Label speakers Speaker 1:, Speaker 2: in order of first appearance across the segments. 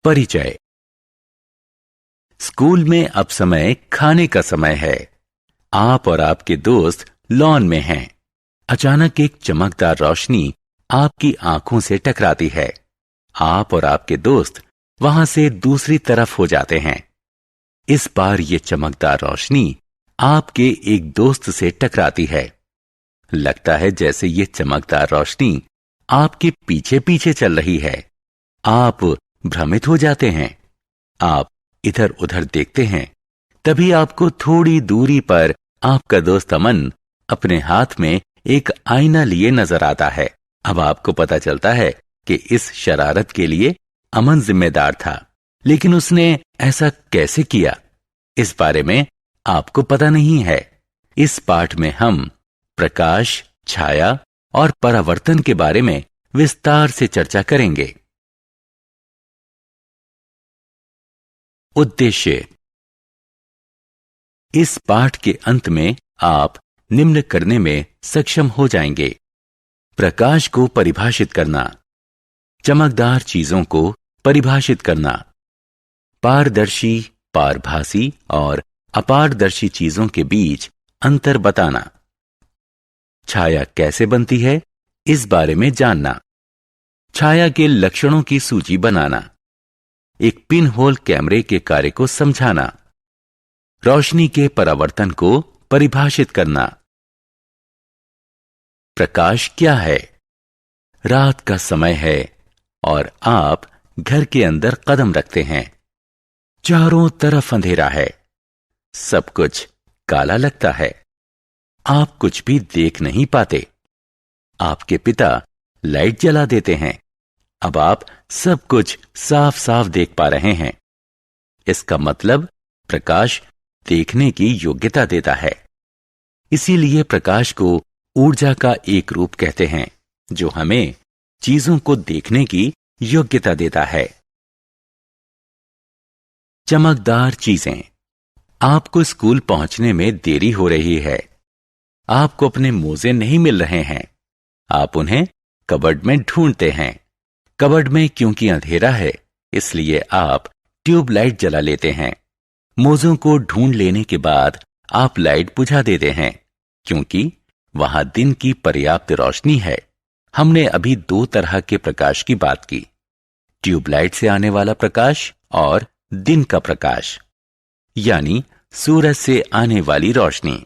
Speaker 1: परिचय। स्कूल में अब समय खाने का समय है। आप और आपके दोस्त लॉन में हैं। अचानक एक चमकदार रोशनी आपकी आंखों से टकराती है। आप और आपके दोस्त वहां से दूसरी तरफ हो जाते हैं। इस बार ये चमकदार रोशनी आपके एक दोस्त से टकराती है। लगता है जैसे ये चमकदार रोशनी आपके पीछे पीछे चल रही है। आप भ्रमित हो जाते हैं। आप इधर उधर देखते हैं। तभी आपको थोड़ी दूरी पर आपका दोस्त अमन अपने हाथ में एक आईना लिए नजर आता है। अब आपको पता चलता है कि इस शरारत के लिए अमन जिम्मेदार था, लेकिन उसने ऐसा कैसे किया, इस बारे में आपको पता नहीं है। इस पाठ में हम प्रकाश, छाया और परावर्तन के बारे में विस्तार से चर्चा करेंगे। उद्देश्य। इस पाठ के अंत में आप निम्न करने में सक्षम हो जाएंगे: प्रकाश को परिभाषित करना, चमकदार चीजों को परिभाषित करना, पारदर्शी, पारभासी और अपारदर्शी चीजों के बीच अंतर बताना, छाया कैसे बनती है इस बारे में जानना, छाया के लक्षणों की सूची बनाना, एक पिन होल कैमरे के कार्य को समझाना, रोशनी के परावर्तन को परिभाषित करना। प्रकाश क्या है? रात का समय है और आप घर के अंदर कदम रखते हैं। चारों तरफ अंधेरा है। सब कुछ काला लगता है। आप कुछ भी देख नहीं पाते। आपके पिता लाइट जला देते हैं। अब आप सब कुछ साफ साफ देख पा रहे हैं। इसका मतलब प्रकाश देखने की योग्यता देता है। इसीलिए प्रकाश को ऊर्जा का एक रूप कहते हैं, जो हमें चीजों को देखने की योग्यता देता है। चमकदार चीजें। आपको स्कूल पहुंचने में देरी हो रही है। आपको अपने मोजे नहीं मिल रहे हैं। आप उन्हें कबर्ड में ढूंढते हैं। कबर्ड में क्योंकि अंधेरा है, इसलिए आप ट्यूबलाइट जला लेते हैं। मोजों को ढूंढ लेने के बाद आप लाइट बुझा देते हैं, क्योंकि वहां दिन की पर्याप्त रोशनी है। हमने अभी दो तरह के प्रकाश की बात की: ट्यूबलाइट से आने वाला प्रकाश और दिन का प्रकाश, यानी सूरज से आने वाली रोशनी।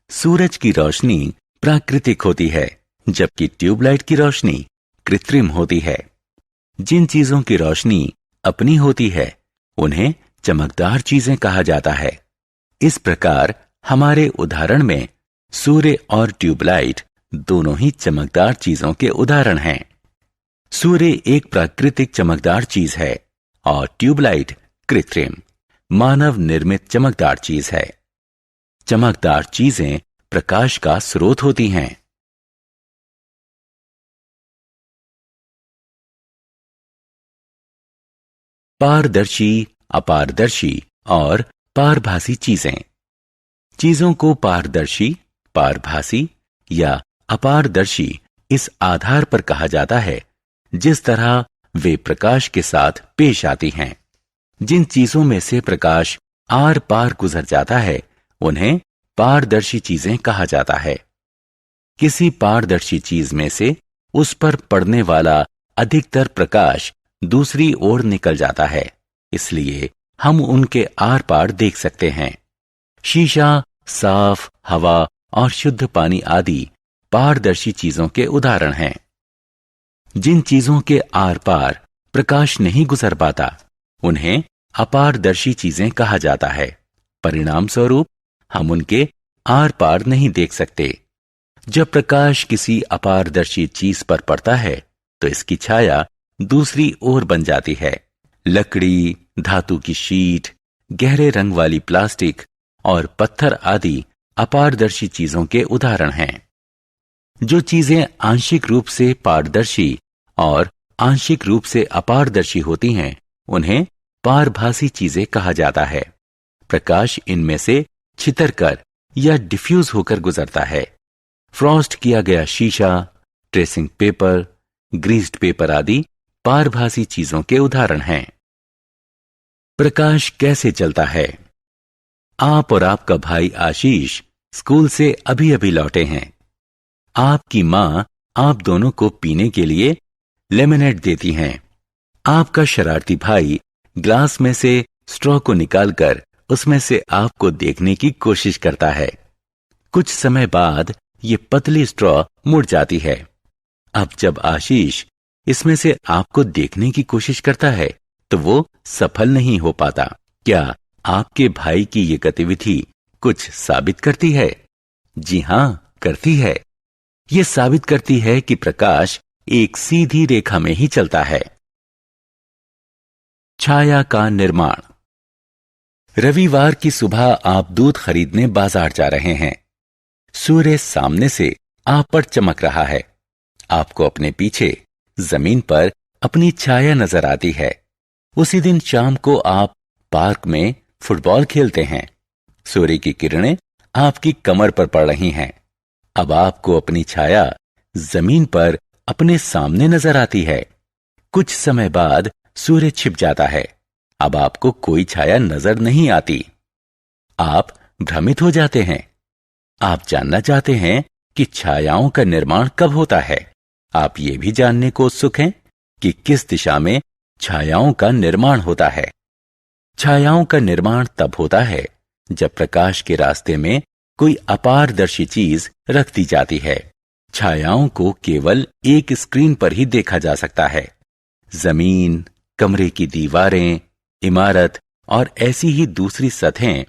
Speaker 1: सूरज की रोशनी प्राकृतिक होती है, जबकि ट्यूबलाइट की रोशनी कृत्रिम होती है। जिन चीजों की रोशनी अपनी होती है, उन्हें चमकदार चीजें कहा जाता है। इस प्रकार हमारे उदाहरण में सूर्य और ट्यूबलाइट दोनों ही चमकदार चीजों के उदाहरण हैं। सूर्य एक प्राकृतिक चमकदार चीज है और ट्यूबलाइट कृत्रिम, मानव निर्मित चमकदार चीज है। चमकदार चीजें प्रकाश का स्रोत होती हैं। पारदर्शी, अपारदर्शी और पारभासी चीजें। चीजों को पारदर्शी, पारभासी या अपारदर्शी इस आधार पर कहा जाता है जिस तरह वे प्रकाश के साथ पेश आती हैं। जिन चीजों में से प्रकाश आर पार गुजर जाता है, उन्हें पारदर्शी चीजें कहा जाता है। किसी पारदर्शी चीज में से उस पर पड़ने वाला अधिकतर प्रकाश दूसरी ओर निकल जाता है, इसलिए हम उनके आर पार देख सकते हैं। शीशा, साफ हवा और शुद्ध पानी आदि पारदर्शी चीजों के उदाहरण हैं। जिन चीजों के आर पार प्रकाश नहीं गुजर पाता, उन्हें अपारदर्शी चीजें कहा जाता है। परिणाम स्वरूप हम उनके आर पार नहीं देख सकते। जब प्रकाश किसी अपारदर्शी चीज पर पड़ता है, तो इसकी छाया दूसरी ओर बन जाती है। लकड़ी, धातु की शीट, गहरे रंग वाली प्लास्टिक और पत्थर आदि अपारदर्शी चीजों के उदाहरण हैं। जो चीजें आंशिक रूप से पारदर्शी और आंशिक रूप से अपारदर्शी होती हैं, उन्हें पारभासी चीजें कहा जाता है। प्रकाश इनमें से छितरकर या डिफ्यूज होकर गुजरता है। फ्रॉस्ट किया गया शीशा, ट्रेसिंग पेपर, ग्रीस्ड पेपर आदि पारभासी चीजों के उदाहरण हैं। प्रकाश कैसे चलता है? आप और आपका भाई आशीष स्कूल से अभी अभी लौटे हैं। आपकी माँ आप दोनों को पीने के लिए लेमनेड देती हैं। आपका शरारती भाई ग्लास में से स्ट्रॉ को निकालकर उसमें से आपको देखने की कोशिश करता है। कुछ समय बाद ये पतली स्ट्रॉ मुड़ जाती है। अब जब आशीष इसमें से आपको देखने की कोशिश करता है तो वो सफल नहीं हो पाता। क्या आपके भाई की ये गतिविधि कुछ साबित करती है? जी हां, करती है। ये साबित करती है कि प्रकाश एक सीधी रेखा में ही चलता है। छाया का निर्माण। रविवार की सुबह आप दूध खरीदने बाजार जा रहे हैं। सूर्य सामने से आप पर चमक रहा है। आपको अपने पीछे जमीन पर अपनी छाया नजर आती है। उसी दिन शाम को आप पार्क में फुटबॉल खेलते हैं। सूर्य की किरणें आपकी कमर पर पड़ रही हैं। अब आपको अपनी छाया जमीन पर अपने सामने नजर आती है। कुछ समय बाद सूर्य छिप जाता है। अब आपको कोई छाया नजर नहीं आती। आप भ्रमित हो जाते हैं। आप जानना चाहते हैं कि छायाओं का निर्माण कब होता है। आप ये भी जानने को उत्सुक हैं कि किस दिशा में छायाओं का निर्माण होता है। छायाओं का निर्माण तब होता है जब प्रकाश के रास्ते में कोई अपारदर्शी चीज रख दी जाती है। छायाओं को केवल एक स्क्रीन पर ही देखा जा सकता है। जमीन, कमरे की दीवारें, इमारत और ऐसी ही दूसरी सतहें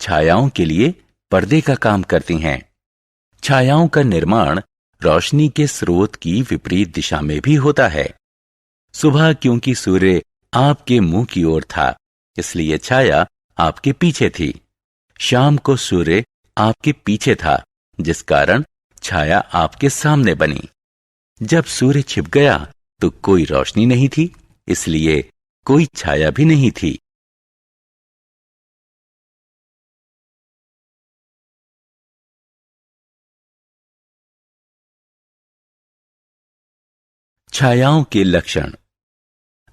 Speaker 1: छायाओं के लिए पर्दे का काम करती हैं। छायाओं का निर्माण रोशनी के स्रोत की विपरीत दिशा में भी होता है। सुबह क्योंकि सूर्य आपके मुंह की ओर था, इसलिए छाया आपके पीछे थी। शाम को सूर्य आपके पीछे था, जिस कारण छाया आपके सामने बनी। जब सूर्य छिप गया तो कोई रोशनी नहीं थी, इसलिए कोई छाया भी नहीं थी। छायाओं के लक्षण।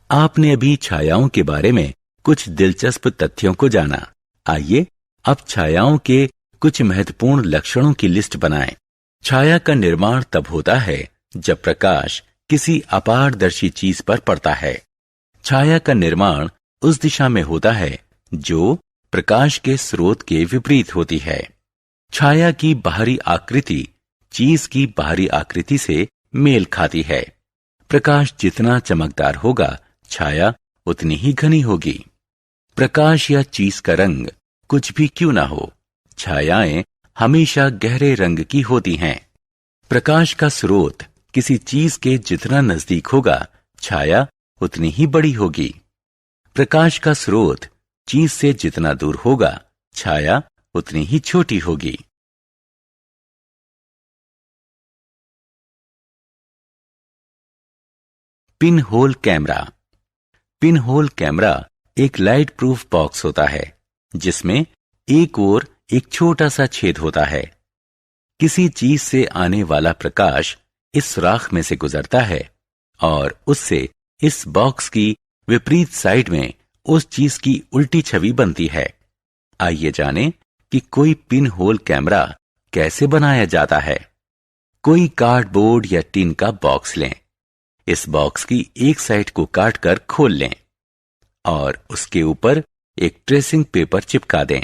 Speaker 1: आपने अभी छायाओं के बारे में कुछ दिलचस्प तथ्यों को जाना। आइए अब छायाओं के कुछ महत्वपूर्ण लक्षणों की लिस्ट बनाएं। छाया का निर्माण तब होता है जब प्रकाश किसी अपारदर्शी चीज पर पड़ता है। छाया का निर्माण उस दिशा में होता है जो प्रकाश के स्रोत के विपरीत होती है। छाया की बाहरी आकृति चीज की बाहरी आकृति से मेल खाती है। प्रकाश जितना चमकदार होगा, छाया उतनी ही घनी होगी। प्रकाश या चीज का रंग कुछ भी क्यों ना हो, छायाएं हमेशा गहरे रंग की होती हैं। प्रकाश का स्रोत किसी चीज के जितना नजदीक होगा, छाया उतनी ही बड़ी होगी। प्रकाश का स्रोत चीज से जितना दूर होगा, छाया उतनी ही छोटी होगी। Pin hole camera. Pin hole camera एक लाइट प्रूफ बॉक्स होता है जिसमें एक ओर एक छोटा सा छेद होता है। किसी चीज से आने वाला प्रकाश इस सुराख में से गुजरता है और उससे इस बॉक्स की विपरीत साइड में उस चीज की उल्टी छवि बनती है। आइए जानें कि कोई पिन होल कैमरा कैसे बनाया जाता है। कोई कार्डबोर्ड या टिन का बॉक्स लें। इस बॉक्स की एक साइड को काटकर खोल लें और उसके ऊपर एक ट्रेसिंग पेपर चिपका दें।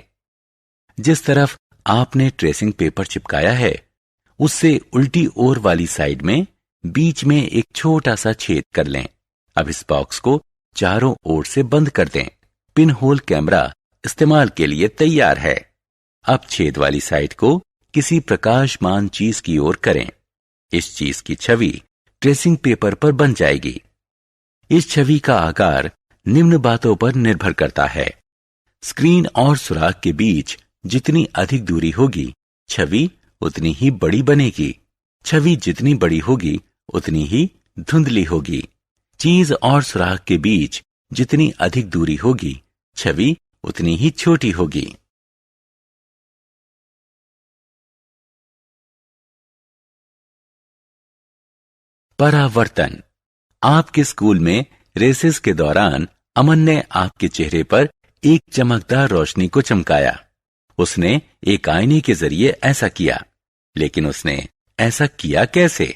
Speaker 1: जिस तरफ आपने ट्रेसिंग पेपर चिपकाया है, उससे उल्टी ओर वाली साइड में बीच में एक छोटा सा छेद कर लें। अब इस बॉक्स को चारों ओर से बंद कर दें। पिन होल कैमरा इस्तेमाल के लिए तैयार है। अब छेद वाली साइड को किसी प्रकाशमान चीज की ओर करें। इस चीज की छवि ट्रेसिंग पेपर पर बन जाएगी। इस छवि का आकार निम्न बातों पर निर्भर करता है। स्क्रीन और सुराख के बीच जितनी अधिक दूरी होगी, छवि उतनी ही बड़ी बनेगी। छवि जितनी बड़ी होगी, उतनी ही धुंधली होगी। चीज और सुराख के बीच जितनी अधिक दूरी होगी, छवि उतनी ही छोटी होगी। परावर्तन। आपके स्कूल में रेसेस के दौरान अमन ने आपके चेहरे पर एक चमकदार रोशनी को चमकाया। उसने एक आईने के जरिए ऐसा किया, लेकिन उसने ऐसा किया कैसे?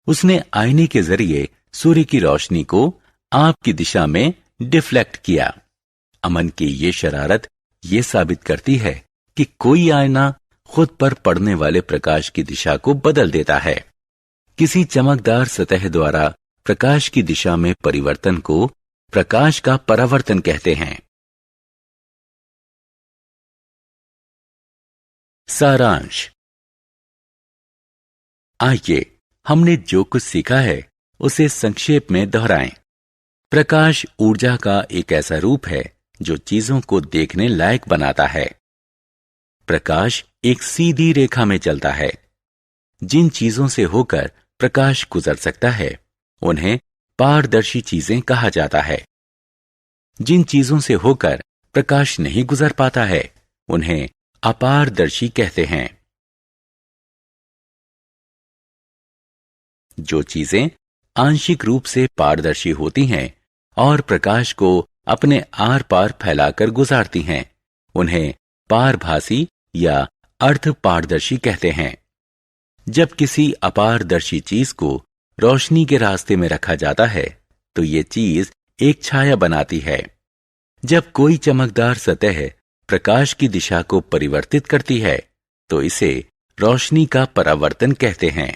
Speaker 1: उसने आईने के जरिए सूर्य की रोशनी को आपकी दिशा में डिफ्लेक्ट किया। अमन की ये शरारत ये साबित करती है कि कोई आईना खुद पर पड़ने वाले प्रकाश की दिशा को बदल देता है। किसी चमकदार सतह द्वारा प्रकाश की दिशा में परिवर्तन को प्रकाश का परावर्तन कहते हैं। सारांश। आइए हमने जो कुछ सीखा है उसे संक्षेप में दोहराएं। प्रकाश ऊर्जा का एक ऐसा रूप है जो चीजों को देखने लायक बनाता है। प्रकाश एक सीधी रेखा में चलता है। जिन चीजों से होकर प्रकाश गुजर सकता है उन्हें पारदर्शी चीजें कहा जाता है। जिन चीजों से होकर प्रकाश नहीं गुजर पाता है उन्हें अपारदर्शी कहते हैं। जो चीजें आंशिक रूप से पारदर्शी होती हैं और प्रकाश को अपने आर पार फैलाकर गुजारती हैं उन्हें पारभासी या अर्ध पारदर्शी कहते हैं। जब किसी अपारदर्शी चीज को रोशनी के रास्ते में रखा जाता है तो ये चीज एक छाया बनाती है। जब कोई चमकदार सतह प्रकाश की दिशा को परिवर्तित करती है तो इसे रोशनी का परावर्तन कहते हैं।